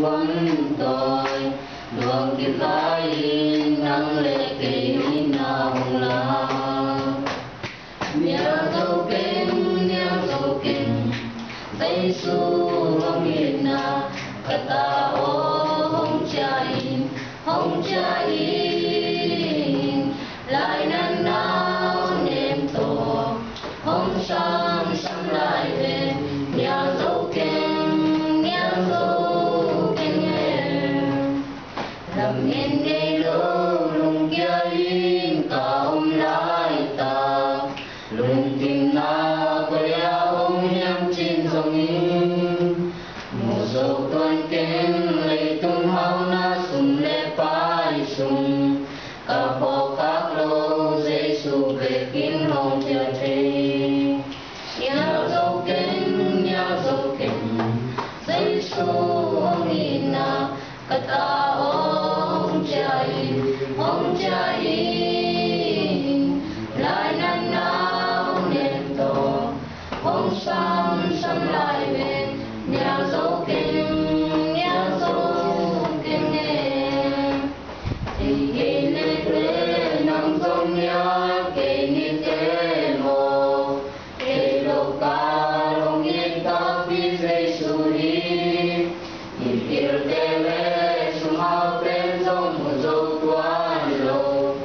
vấn tội đường kiếp lai năng lệ kỳ nòng la nhớ dấu kinh tây su hồng yên na kata hồng cha in lại nan nao niệm tổ hồng sang lại về nhớ dấu kinh làm yên gây lô lùng kia in kaum lai ta lùng tim na quê ông nhắm chín dòng in một dấu tuần kinh lấy tung hao na sum lê pai sum cả bộ các lô Giêsu về kinh hồng chờ tri nhớ dấu kinh Giêsu hồng ina kata hồng cha in lại nan nao niệm tổ hồng sam lại về nhớ dấu kinh thì lê nằm trong nhà kê ni tê mô kê lô ca long yên ta phi Giêsu đi nhìn tiêu tê lê sum hao bên trong một dấu tuan lô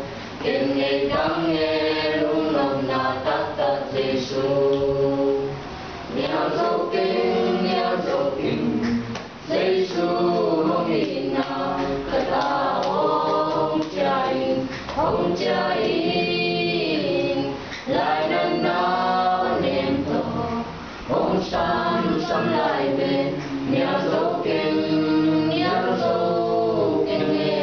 kinh nghe căng nghe lung lòng na tát Giêsu nhớ dấu kinh Giêsu hồng ina kata hồng cha in lại nan nao niệm tổ hồng sam lại về nhớ dấu kinh nghe